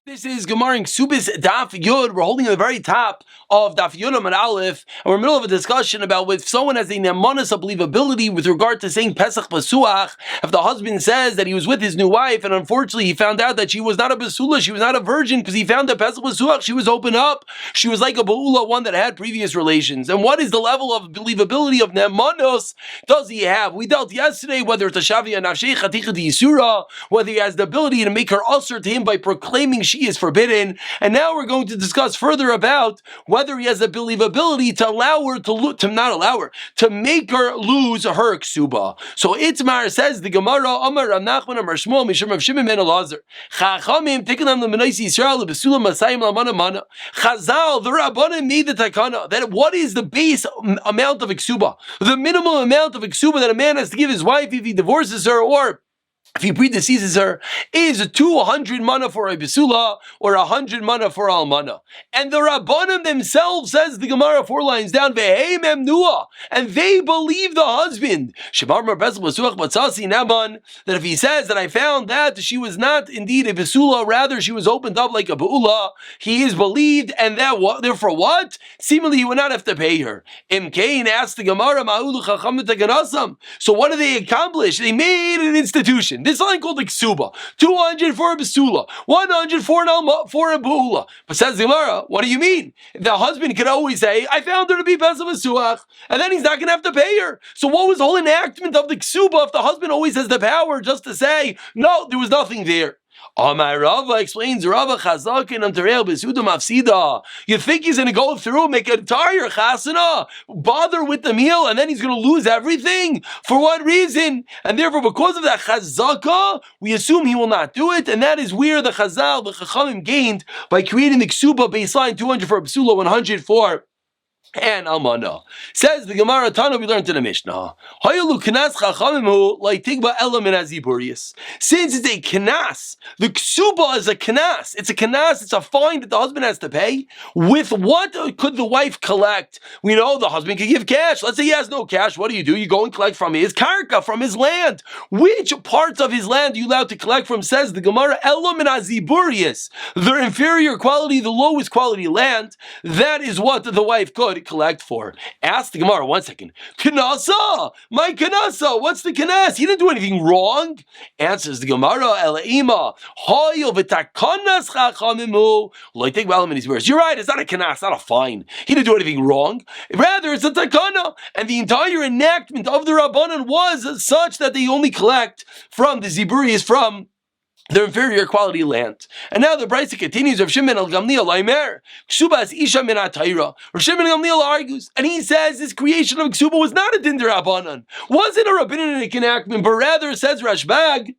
This is Gemara in Kesubos Daf Yod. We're holding at the very top of Daf Yomi and Aleph, and we're in the middle of a discussion about if someone has a nemanis of believability with regard to saying Pesach Basuach. If the husband says that he was with his new wife, and unfortunately he found out that she was not a Basula, she was not a virgin, because he found that Pesach Basuach, she was open up, she was like a Ba'ula, one that had previous relations. And what is the level of believability of nemanos does he have? We dealt yesterday whether it's a Shavia Nafshei Chaticha Yisura, whether he has the ability to make her usher to him by proclaiming she is forbidden, and now we're going to discuss further about whether he has the believability to allow her to make her lose her ksuba. So Itzmar says the Gemara, Amar Rav Nachman Amar Shmuel Mishum Rav Shimon ben Elazar, Chachamim tikunam lemenos Yisrael lebesula masayim lamana mana. Chazal the Rabbanim made the takana that what is the base amount of ksuba, the minimum amount of ksuba that a man has to give his wife if he divorces her or if he predeceases her, is 200 mana for a besula or 100 mana for almana. And the Rabbanim themselves, says the Gemara 4 lines down, and they believe the husband that if he says that I found that she was not indeed a besula, rather she was opened up like a beula, he is believed, and that therefore what? Seemingly he would not have to pay her. Imkain asked the Gemara, so what did they accomplish? They made an institution. This line called the Ksuba. 200 for a Basula, 100 for a Ba'ula. But says the Gemara, what do you mean? The husband could always say, I found her to be Pesach Basuach, and then he's not going to have to pay her. So what was the whole enactment of the Ksuba if the husband always has the power just to say, no, there was nothing there? My Rava explains, Rava Chazakin Amtarel Besudam Afsida. You think he's going to go through, make an entire chasana, bother with the meal, and then he's going to lose everything? For what reason? And therefore, because of that chazaka, we assume he will not do it, and that is where the chazal, the chachamim gained by creating the ksuba baseline 200 for Absula, 100 for and almana. Says the Gemara Tana, we learned in the Mishnah. Since it's a kanas, the ksuba is a kanas. It's a kanas, it's a fine that the husband has to pay. With what could the wife collect? We know the husband can give cash. Let's say he has no cash. What do? You go and collect from his karka, from his land. Which parts of his land are you allowed to collect from? Says the Gemara, the inferior quality, the lowest quality land. That is what the wife could collect for. Ask the Gemara, 1 second. Kanasa, my kanasa, what's the kanas? He didn't do anything wrong. Answers the Gemara, Elaima, hoyil v'takanas chachamimu. Loitek b'alam in his words. You're right, it's not a kanas, not a fine. He didn't do anything wrong. Rather, it's a takana. And the entire enactment of the Rabbanan was such that they only collect from the Ziburis, from their inferior quality land. And now the Brisa continues. Rav Shimon el Gamliel Aimer, Ksubas Isha min Atayra. Rav Shimon el Gamliel argues, and he says this creation of Ksuba was not a din derabanan, wasn't a rabbinic enactment, but rather, says Rashbag,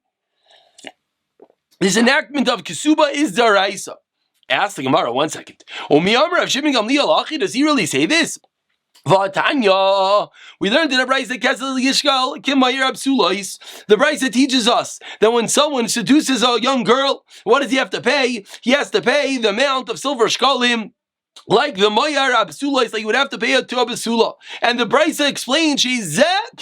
this enactment of Ksuba is daraisa. Ask the Gemara, 1 second. Omiyamar Rav Shimon Gamliel Achi, does he really say this? Vatanya, we learned in the Brisa the Brisa teaches us that when someone seduces a young girl, what does he have to pay? He has to pay the amount of silver shkalim, like the Mayar Absula, like you would have to pay it to Absula. And the Brisa explains that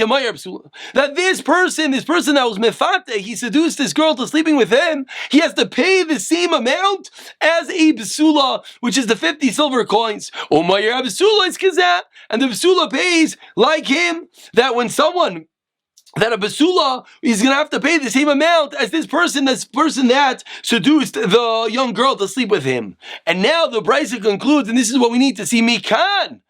this person that was mefate, he seduced this girl to sleeping with him, he has to pay the same amount as a Basula, which is the 50 silver coins. O Mayar Absula is kazat, and the Basula pays like him, that when someone that a basula is going to have to pay the same amount as this person that seduced the young girl to sleep with him. And now the Brisa concludes, and this is what we need to see, Mikan.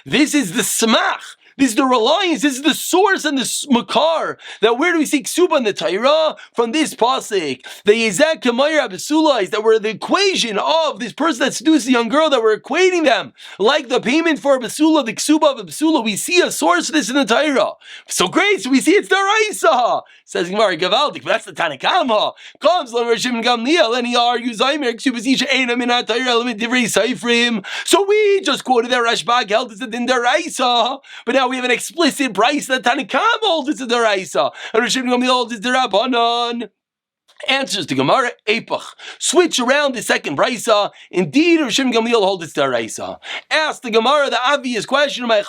This is the smach. This is the reliance, this is the source and the makar. That where do we see ksuba in the Torah? From this pasuk. The Yezek Kamayr Abisula is that we're the equation of this person that seduced the young girl, that we're equating them like the payment for a basula, the ksuba of a basula. We see a source of this in the Torah. So great, so we see it's the Raisa. Says Gemara Gavaldik, but that's the Tanakama. Comes Lamer Shimon Gamliel, and he argues, so we just quoted that Rashbag held this in the Raisa, but now we have an explicit Brisa that Tanakama holds it's a Daraisa, and Rishim Gamliel holds it's the Rabbanon. Answers the Gemara, Epach. Switch around the second brisa. Indeed, Rav Shimon Gamliel holds it's deraisa. Ask the Gemara the obvious question: how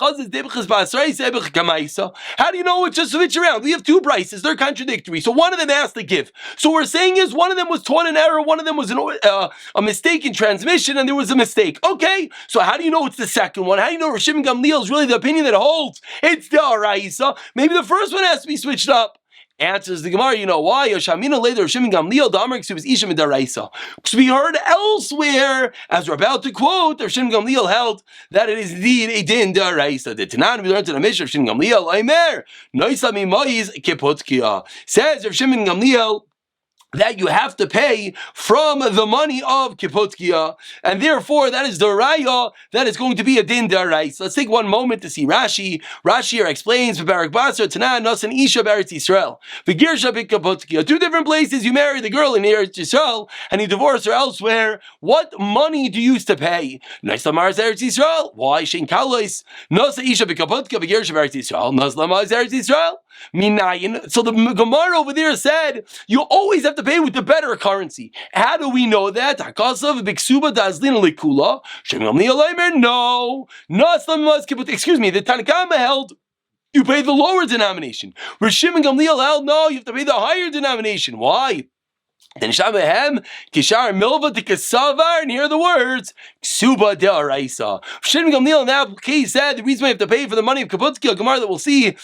do you know it's just switch around? We have two brises; they're contradictory. So one of them has to give. So what we're saying is one of them was taught in error, one of them was a mistake in transmission, and there was a mistake. Okay, so how do you know it's the second one? How do you know Rav Shimon Gamliel is really the opinion that holds it's deraisa? Maybe the first one has to be switched up. Answers the Gemara, you know why? Yoshamina later Shimon Gamliel Damar Kesubos Isha Midaraisa. Because we heard elsewhere, as we're about to quote, Shimon Gamliel held that it is indeed a din daraisa. The Tanan we learned in the Mishnah of Shimon Gamliel, Aimer Noisa Mimois Kipotkia. Says Rav Shimon Gamliel that you have to pay from the money of Kipotkia, and therefore that is the raya that is going to be a din daraisa. Let's take one moment to see Rashi. Rashi here explains, Barak Basar, Tanan, Nasan Isha, Eretz Yisrael. V'girsha b'Kipotkia. Two different places you marry the girl in Eretz Yisrael, and you divorce her elsewhere. What money do you use to pay? Naisa Mars Eretz Yisrael. Why? Shein Kalos. Nasa Isha b'Kipotkia, V'girsha Eretz Yisrael. Nasa Mars Eretz Yisrael. Minayin. So the Gemara over there said, you always have to pay with the better currency. How do we know that? No. Excuse me, the Tanakama held you pay the lower denomination. Where Shimon Gamliel held, no, you have to pay the higher denomination. Why? Then Shabahem, Kishar Milva to Kesavar, and hear the words, Ksuba de Araisa. Shimon Gamliel in that case said the reason we have to pay for the money of Kipotkia, Gemara that we'll see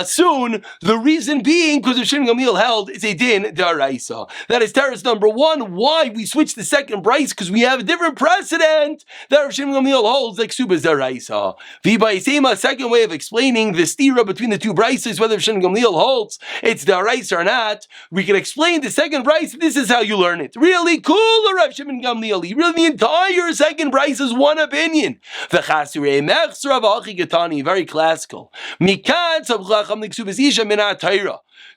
soon, the reason being because of Shimon Gamliel held it's a din de Araisa. That is terrace number one. Why we switch the second price? Because we have a different precedent that Shimon Gamliel holds like Ksuba de Araisa. V'baisema, second way of explaining the stira between the two prices, whether Shimon Gamliel holds it's de Araisa or not, we can explain the second price. This is how you learn it. Really cool, Rav Shimon Gamliel. Really, the entire second price is one opinion. Very classical.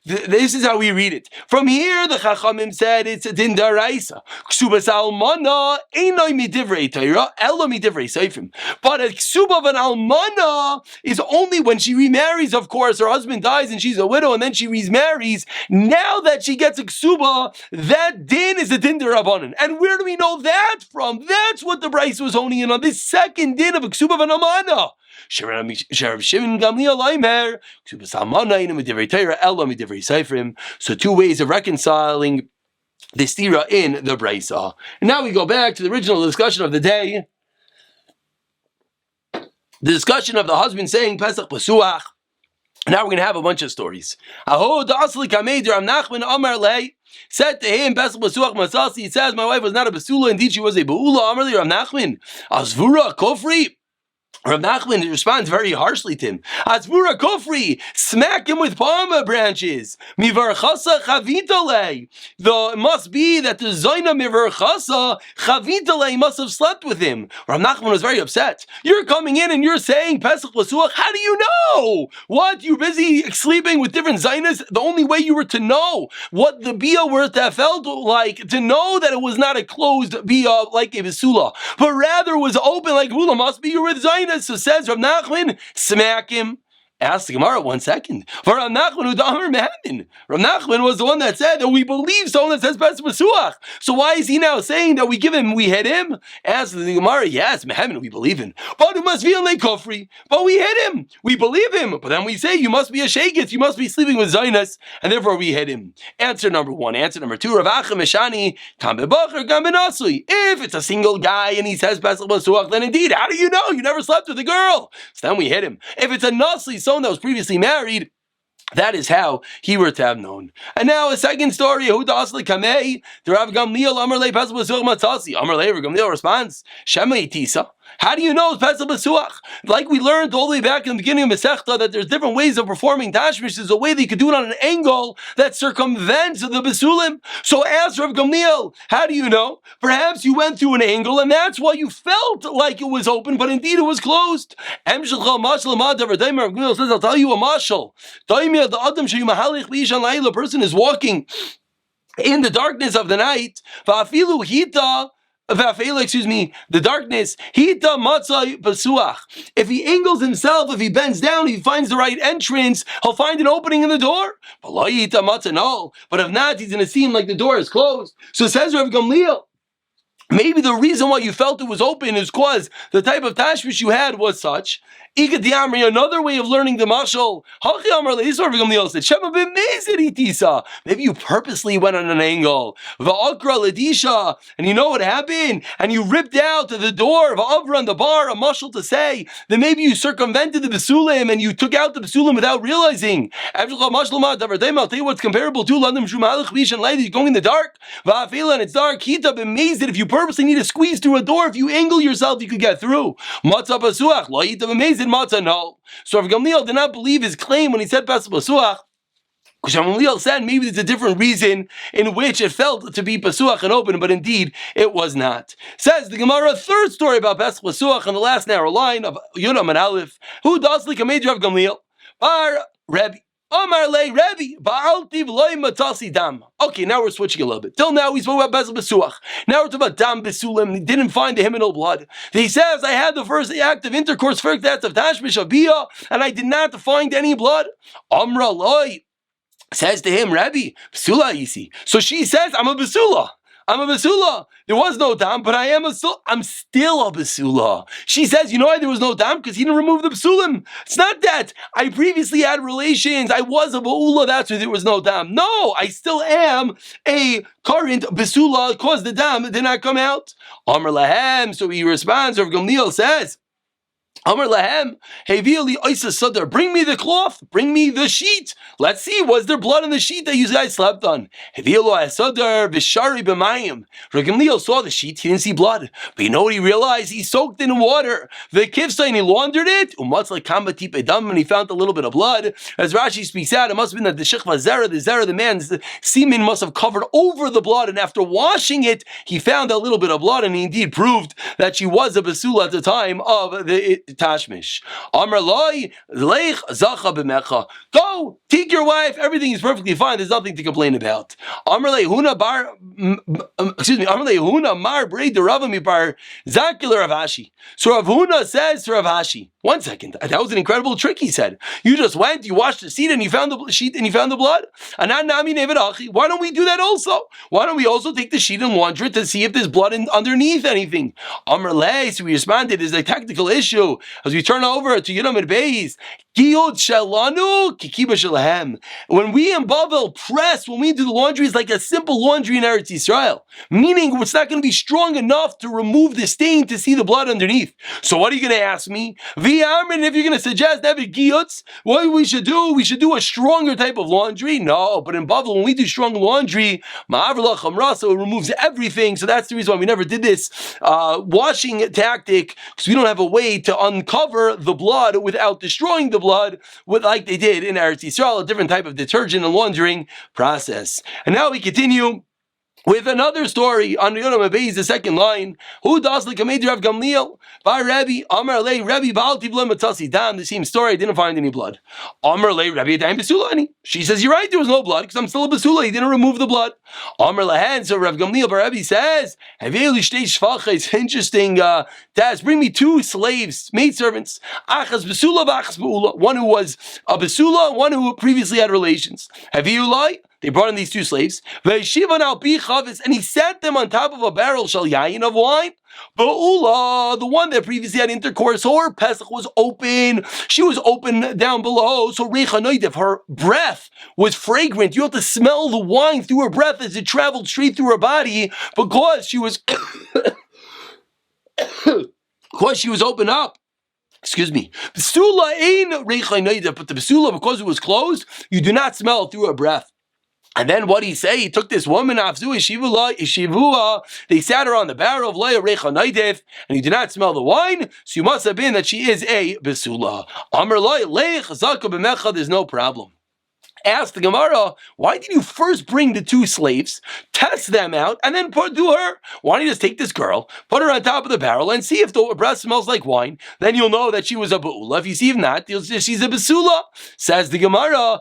This is how we read it. From here, the Chachamim said it's a din daraisa. Ksubas almana einay midivrei Torah, ela midivrei seifrim. But a ksuba of an almana is only when she remarries. Of course, her husband dies and she's a widow, and then she remarries. Now that she gets a ksuba, that din is a din derabanan. And where do we know that from? That's what the Bryce was honing in on. This second din of a ksuba of an almana. So two ways of reconciling the stira in the Brisa. And now we go back to the original discussion of the day. The discussion of the husband saying Pesach Pasuach. Now we're going to have a bunch of stories. Said to him, Pesach Pasuach Masasi, it says, my wife was not a Basula, indeed she was a Baula. Amarli Rav Nachman, Azvura Kofri. Rav Nachman responds very harshly to him. Atzvura kofri, smack him with palm branches. Mivarchasa chavitale. It must be that the Zaina mivarchasa chavitale must have slept with him. Rav Nachman was very upset. You're coming in and you're saying Pesach Pasuach. How do you know? What? You're busy sleeping with different Zainas? The only way you were to know what the Bia were to have felt like, to know that it was not a closed Bia like a Besula, but rather was open like Hula, must be you were with Zaina. So says Rav Nachman, smack him. Ask the Gemara 1 second. For Rav Nachman, Rav Nachman was the one that said that we believe someone that says Pesach Pasuach. So why is he now saying that we hit him? Ask the Gemara, yes, Mehemen, we believe him. But it must be a kofri. But we hit him. We believe him. But then we say you must be a shegit. You must be sleeping with Zainas, and therefore we hit him. Answer number 1. Answer number 2. Rav Acha Meshani, Kam bebacher, Kam benasui. If it's a single guy and he says Pesach Pasuach, then indeed, how do you know? You never slept with a girl. So then we hit him. If it's a nasli, someone that was previously married, that is how he were to have known. And now a second story. Huda Kamei, the Rav Gamliel Amar Le Pesach Pasuach Matzasi. Amar Le Rav Gamliel responds, Shema Tisa. How do you know it's Pesach Pasuach? Like we learned all the way back in the beginning of Masechta that there's different ways of performing Tashmish. There's a way that you could do it on an angle that circumvents the Basulim. So ask Rav Gamliel, how do you know? Perhaps you went through an angle and that's why you felt like it was open, but indeed it was closed. Rav Gamliel says, I'll tell you a mashal. The person is walking in the darkness of the night. the darkness. If he angles himself, if he bends down, he finds the right entrance, he'll find an opening in the door. But if not, he's going to seem like the door is closed. So it says Rav Gamliel, maybe the reason why you felt it was open is because the type of tashmish you had was such. Another way of learning the mashal. Maybe you purposely went on an angle. And you know what happened? And you ripped out the door of Avra and the bar, a mashal to say that maybe you circumvented the besulim and you took out the besulim without realizing. I'll tell you what's comparable to London you're going in the dark. And it's dark. I'm amazed that if you purposely need to squeeze through a door, if you angle yourself, you could get through. Amazed matzah, no. So Rav Gamliel did not believe his claim when he said Pesach Pasuach. Because Rav Gamliel said maybe there's a different reason in which it felt to be Pasuach and open, but indeed it was not. Says the Gemara, third story about Pesach Pasuach on the last narrow line of Yonam and Aleph. Who does like a major Rav Gamliel? Bar Rebbe. Amar le Rebbe, ba'altiv loy matasi dam. Okay, now we're switching a little bit. Till now we spoke about Pesach Pasuach. Now we're talking about dam besulim. He didn't find the hymenal blood. He says, I had the first act of intercourse, first act of tashmish of bia, and I did not find any blood. Amra loy says to him, Rebbe, besula yisi. So she says, I'm a besula. There was no dam, but I'm still a besula. She says, you know why there was no dam? Because he didn't remove the besulim. It's not that I previously had relations. I was a ba'ula. That's why there was no dam. No, I still am a current besula because the dam did not come out. Amr lahem. So he responds, Rav Gamliel says, Amar lahem, Hevili Oisa Sadar, bring me the cloth, bring me the sheet. Let's see, was there blood on the sheet that you guys slept on? Hevilo Sadar, Vishari B'mayim. Rav Gamliel saw the sheet, he didn't see blood. But you know what he realized? He soaked it in water. The kivsa, and he laundered it. Umatzla Kambati Pedam, and he found a little bit of blood. As Rashi speaks out, it must have been that the Shechva Zera, the man's semen must have covered over the blood, and after washing it, he found a little bit of blood, and he indeed proved that she was a basula at the time of the tashmish. Amar loy leich zacha b'mecha. Go, take your wife. Everything is perfectly fine. There's nothing to complain about. Amar lehuna bar. Amar lehuna mar brei deravami bar zakular Rav Ashi. So Rav Huna says to Rav Ashi, 1 second. That was an incredible trick. He said, you just went, you washed the sheet, and you found the sheet, and you found the blood. Why don't we do that also? Why don't we also take the sheet and launder it to see if there's blood underneath anything? Amar lei. So we responded, there's a technical issue. As we turn over to Yonam and Beis, Giyod shalanu kikiba shalahem. When we in Bavel press, when we do the laundry, it's like a simple laundry in Eretz Yisrael. Meaning it's not going to be strong enough to remove the stain to see the blood underneath. So what are you going to ask me? V'amrin, if you're going to suggest that giyuts, what we should do a stronger type of laundry? No, but in Bavel, when we do strong laundry, ma'avrla chamra, so it removes everything. So that's the reason why we never did this washing tactic, because we don't have a way to uncover the blood without destroying the blood, like they did in Eretz Yisrael, a different type of detergent and laundering process. And now we continue with another story on Yonam Abayis, the second line. Who does like a major Rav Gamliel? By Rebbe, Amar Le, Rebbe Baalti B'le Matasi Dam. The same story, I didn't find any blood. Amar Le, Rebbe Dam Besulani. She says, you're right, there was no blood, because I'm still a Besula, he didn't remove the blood. Amar Lehen, so Rav Gamliel Bar Rebbe says, it's interesting, Daz, bring me 2 slaves, maidservants. Achas Besula, Achas Beula. One who was a Besula, one who previously had relations. Have you lied? They brought in these 2 slaves, and he set them on top of a barrel shal yayin of wine. Ba'ula, the one that previously had intercourse, her Pesach was open. She was open down below. So Reicha, her breath was fragrant. You have to smell the wine through her breath as it traveled straight through her body because she was open up. Excuse me. Besula ain't Reicha, but the Besula, because it was closed, you do not smell it through her breath. And then what he say? He took this woman, they sat her on the barrel of Leia Recha Naidev, and he did not smell the wine, so you must have been that she is a Besula. Amr Leich Zaka B'mecha, there's no problem. Ask the Gemara, why did you first bring the two slaves, test them out, and then do her? Why don't you just take this girl, put her on top of the barrel, and see if the breath smells like wine? Then you'll know that she was a Ba'ula. If you see if not, she's a Basula. Says the Gemara,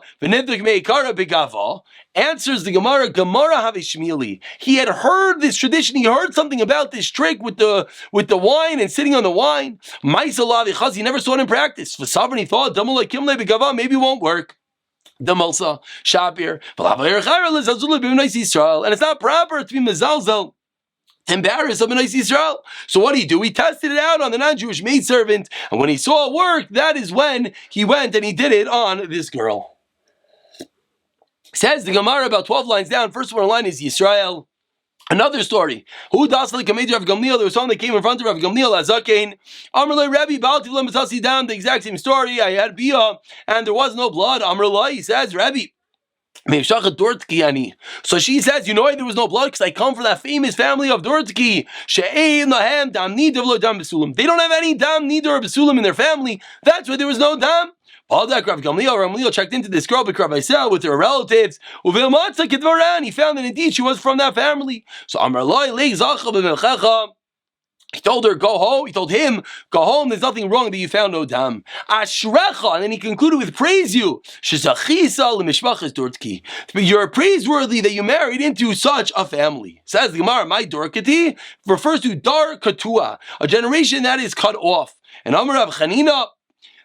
answers the Gemara, Havishmili. He had heard this tradition, he heard something about this trick with the wine and sitting on the wine. He never saw it in practice. For sovereign, he thought, maybe it won't work. The Mulsa, Shapir, and it's not proper to be mezalzel, embarrassed of a nice Israel. So what did he do? He tested it out on the non-Jewish maidservant, and when he saw it work, that is when he went and he did it on this girl. Says the Gemara about 12 lines down, first one line is Yisrael. Another story. Who dasli kameid Rav Gamliel? There was someone that came in front of Rav Gamliel Azakein. Amrlei Rabbi Balti Lematasi down. The exact same story. I had bia and there was no blood. Amrlei, he says, Rabbi. So she says, you know why there was no blood? Because I come from that famous family of Dortki. They don't have any dam neither or besulim in their family. That's why there was no dam. Rav Gamliel checked into this girl with her relatives. He found that indeed she was from that family. So he told her, go home. He told him, go home. There's nothing wrong that you found no dam. Ashrecha, and then he concluded with, praise you. You're praiseworthy that you married into such a family. Says the Gemara, my dorkati refers to dar katua, a generation that is cut off. And Amar Rav Chanina,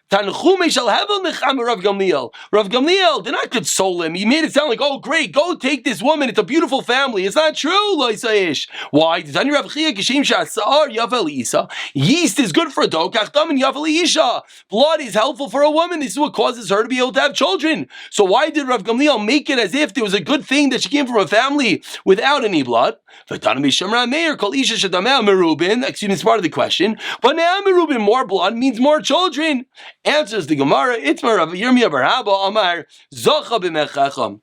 Tanchume shall have Rav Gamliel. Rav Gamliel did not console him. He made it sound like, oh great, go take this woman. It's a beautiful family. It's not true, Lo Yisaish. Why? Yeast is good for a dog. Blood is helpful for a woman. This is what causes her to be able to have children. So why did Rav Gamliel make it as if there was a good thing that she came from a family without any blood? Excuse me, it's part of the question. But now Merubin, more blood means more children. Answers the Gemara, Itmar of Yirmiyah Barhaba Amar Zocha b'mechacham.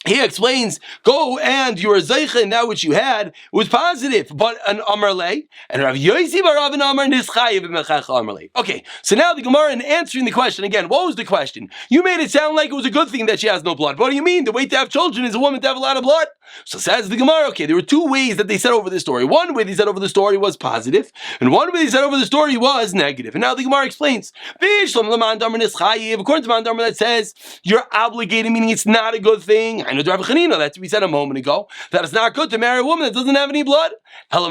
He explains, go and you were zeicha in that which you had was positive, but an amarle and Rav Yosi Barav and Amar Nischayev b'mechacha amarle. Okay, so now the Gemara in answering the question again. What was the question? You made it sound like it was a good thing that she has no blood. What do you mean? The way to have children is a woman to have a lot of blood. So says the Gemara. Okay, there were two ways that they said over the story. One way they said over the story was positive, and one way they said over the story was negative. And now the Gemara explains. According to Mandamar that says you're obligated, meaning it's not a good thing. I know Rav Chanina, that's what we said a moment ago, that it's not good to marry a woman that doesn't have any blood. What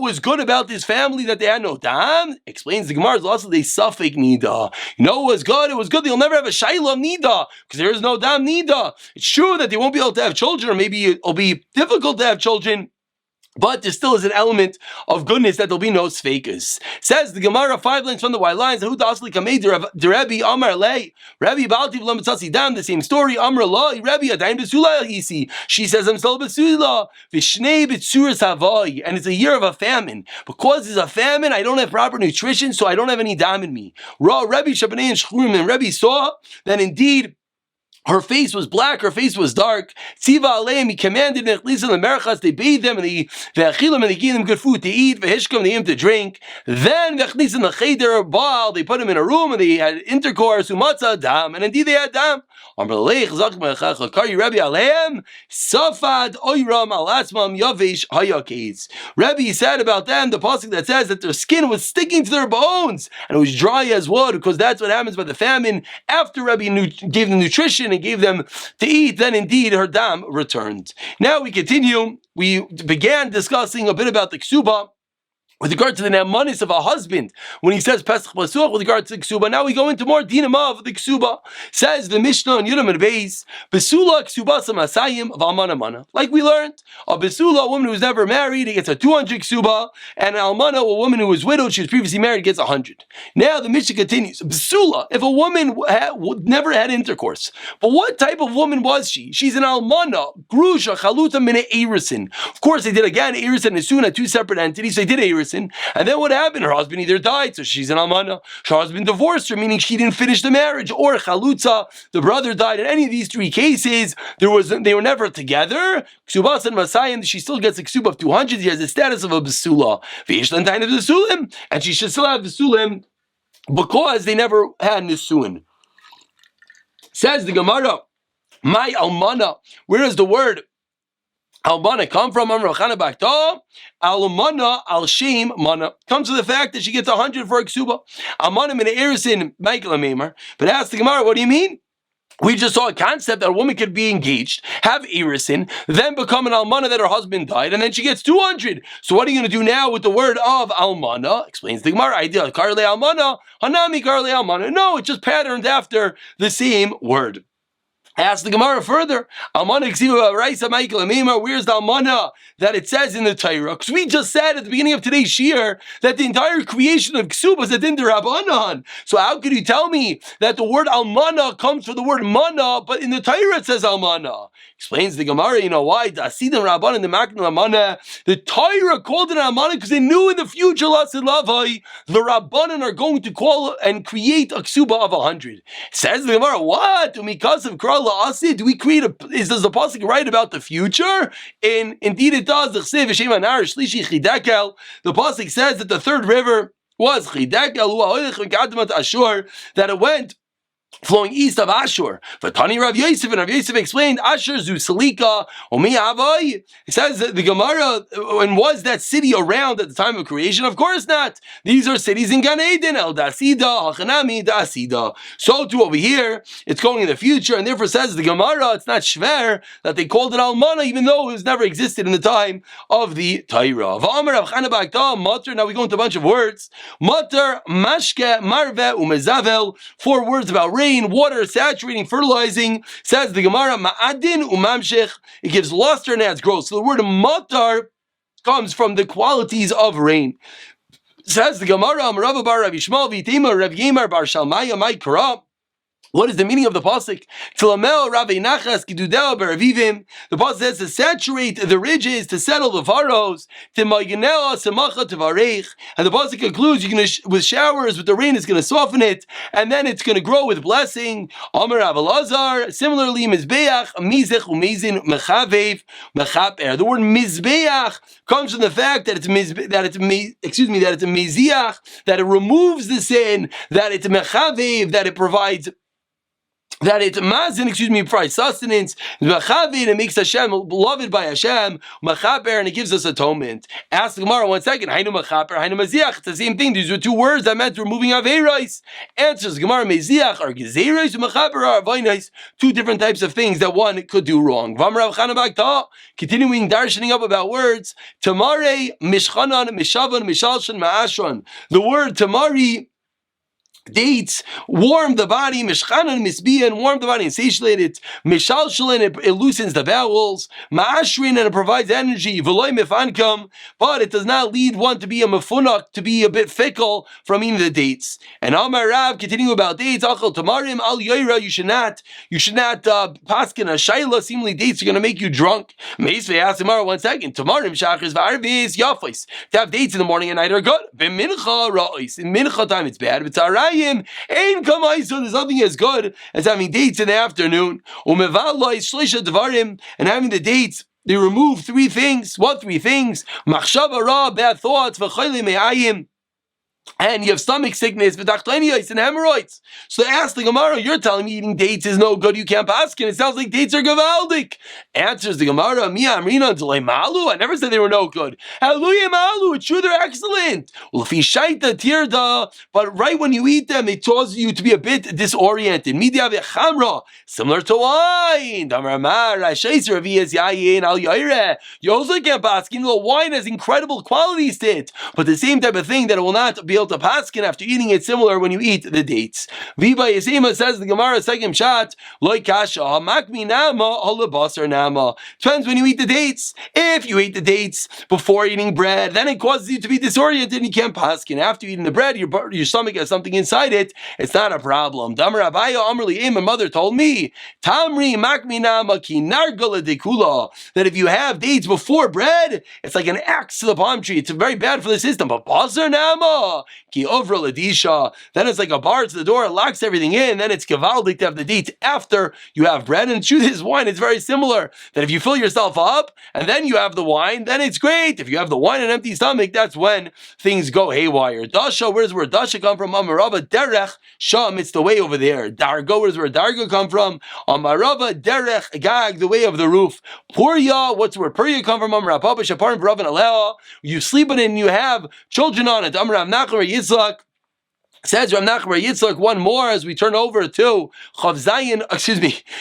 was good about this family that they had no dam? Explains the Gemara, also they suffik nida. You know what was good? It was good. They'll never have a shayla nida because there is no dam nida. It's true that they won't be able to have children, or maybe it'll be difficult to have children, but there still is an element of goodness that there'll be no sfeikas. Says the Gemara, 5 lines from the white lines. Who dasli kamei de Rabbi Amar lei Rabbi Baltiv lamatzasi dam. The same story. Amar la Rabbi adayin besula yisi. She says I'm still besula vishnei betzuras havai, and it's a year of a famine. Because it's a famine, I don't have proper nutrition, so I don't have any dam in me. Ra Rabbi Shabbanei and Shchurim, and Rabbi saw that indeed her face was black, her face was dark. Tziva aleim, he commanded them, they bathed them, and they gave them good food to eat, they gave them to drink. Then they put them in a room, and they had intercourse, dam, and indeed they had dam. Rabbi said about them, the pasuk that says that their skin was sticking to their bones, and it was dry as wood, because that's what happens by the famine. After Rabbi gave them nutrition and gave them to eat, then indeed her dam returned. Now we continue. We began discussing a bit about the ksuba with regard to the nemanis of a husband when he says Pesach Pasuch with regard to the ksuba. Now we go into more dinim of the ksuba. Says the Mishnah on Yudam and Beis, Besula ksuba samasayim of almana mana. Like we learned, a besula, a woman who was never married, he gets a 200 ksuba, and an almana, a woman who was widowed, she was previously married, gets 100. Now the Mishnah continues. Besula, if a woman never had intercourse, but what type of woman was she? She's an almana, grusha, chaluta mine erisin. Of course, they did again erisin and Nesuna, two separate entities. So they did erisin. And then what happened? Her husband either died, so she's an almana. Her husband divorced her, meaning she didn't finish the marriage. Or chalutza, the brother died. In any of these three cases, they were never together. Ksubas and Masayim, she still gets a ksuba of 200. She has the status of a besula. And she should still have besulim because they never had nisuin. Says the Gemara, my almana. Where does the word almana come from? Almana al shem mana comes to the fact that she gets 100 for a ksuba. Almana min erisin Michael Amemar. But ask the Gemara, what do you mean? We just saw a concept that a woman could be engaged, have irisin, then become an almana that her husband died, and then she gets 200. So what are you going to do now with the word of almana? Explains the Gemara. Idea karle almana, hanami karle almana. No, it just patterns after the same word. Ask the Gemara further. Almana ksiva raisa Michael Amemar. Where's the almana that it says in the Torah? Because we just said at the beginning of today's shiur that the entire creation of Kesubos is in the Rabbanan. So how could you tell me that the word almana comes from the word mana, but in the Torah it says almana? Explains the Gemara. You know why? The Asidim Rabbanan, the Makna almana. The Torah called it almana because they knew in the future, Lasid Lavai, the Rabbanan are going to call and create a Kesuba of 100. Says the Gemara, what? Because of Kral do we create does the pasuk write about the future? And indeed it does. The pasuk says that the third river was Chidekel, that it went flowing east of Ashur. For Tani Rav Yosef, and Rav Yosef explained, Ashur zu Salika, Omi Havai. It says that the Gemara, and was that city around at the time of creation? Of course not. These are cities in Gan Eden, El Dasida, Hachanami, Dasida. So too over here, it's going in the future, and therefore says the Gemara, it's not shver that they called it Almana, even though it was never existed in the time of the Torah. Now we go into a bunch of words. Matar, Mashke, Marve, Umezavel, 4 words about rain, water, saturating, fertilizing. Says the Gemara, ma'adin umamshech. It gives luster and adds growth. So the word matar comes from the qualities of rain. Says the Gemara, Amarav bar Rav Yishmael v'Itima Rav Yemar bar Shalmaya my Kara. What is the meaning of the pasuk? The pasuk says to saturate the ridges, to settle the furrows. And the pasuk concludes, you're going to with showers, with the rain, it's going to soften it, and then it's going to grow with blessing. Amar Avalazar. Similarly, mizbeach, mizech, umezin, mechavev, mechaper. The word mizbeach comes from the fact that it's a miziach, that it removes the sin, that it's mechavev, that it provides. That it's mazin, provides sustenance. It makes Hashem beloved by Hashem. Machaper, and it gives us atonement. Ask the Gemara 1 second. Hainu machaper, hainu maziach. It's the same thing. These are 2 words that meant removing averos. Answers the Gemara: Maziach are gezeros, machaper are avonos. 2 different types of things that one could do wrong. Continuing darshaning up about words. Tamare mishchanan mishavan mishalshan ma'ashran. The word tamari. Dates warm the body, mishchanan misbiyan, warm the body and satiate it. Mishalshalin, it loosens the bowels. Ma'ashrin, and it provides energy. V'loy mifankam, but it does not lead one to be a mefunak, to be a bit fickle from eating the dates. And Amar Rav, continuing about dates, achal tamarim al yoira, you should not paskin a shaila. Seemingly dates are going to make you drunk. Meisvei asked Amar 1 second. Tamarim shachris v'arvis yafis. To have dates in the morning and night are good. B'mincha ra'is. In mincha time it's bad. B'tzarai Ain kamaiso, there's nothing as good as having dates in the afternoon. And having the dates, they remove 3 things. What 3 things? Machshava ra, bad thoughts, v'chayli me'ayim. And you have stomach sickness, and hemorrhoids. So ask the Gemara, you're telling me eating dates is no good, you can't pass it. It sounds like dates are gavaldik. Answers the Gemara, Mia Amrina Malu. I never said they were no good. Hallelujah Malu, it's true, they're excellent. Well, if you shaita tirda, but right when you eat them, it causes you to be a bit disoriented. Midia v'chamra, similar to wine. You also can't pass it. Wine has incredible qualities to it, but the same type of thing that it will not be able to paskin after eating it, similar when you eat the dates. Viva Yesema says the Gemara second shot, loy kasha makmi nama basar nama. Depends when you eat the dates. If you eat the dates before eating bread, then it causes you to be disoriented and you can't paskin. After eating the bread, your stomach has something inside it. It's not a problem. Damar Abaya Amrli, my mother told me, Tamri makmi nama ki nargala dekula, that if you have dates before bread, it's like an axe to the palm tree. It's very bad for the system. But basar nama, ki ovra ladisha. Then it's like a bar to the door, it locks everything in. Then it's gavaldik to have the date after you have bread. And truth is, wine, it's very similar. That if you fill yourself up and then you have the wine, then it's great. If you have the wine and empty stomach, that's when things go haywire. Dasha, where's where Dasha come from? Amarava derech sham, it's the way over there. Dargo, where's where Dargo come from? Amarava derech gag, the way of the roof. Purya, what's where Purya come from? Amarapapa shaparim v'ravan aleha. You sleep in it and you have children on it. Amarav Nachman Yitzchak. Says Rav Nachman Yitzchak one more as we turn over to Chav Zayin,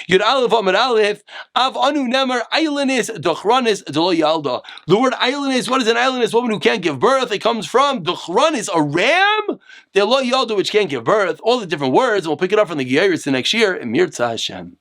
Yud Aleph Amar Aleph, Av Anu Nemar Eilenis Dochranis Delo Yalda. The word Eilenis, what is an Eilenis? Woman who can't give birth. It comes from Dochranis, a ram, Delo Yalda, which can't give birth. All the different words. We'll pick it up from the Geiris the next year in Mirza Hashem.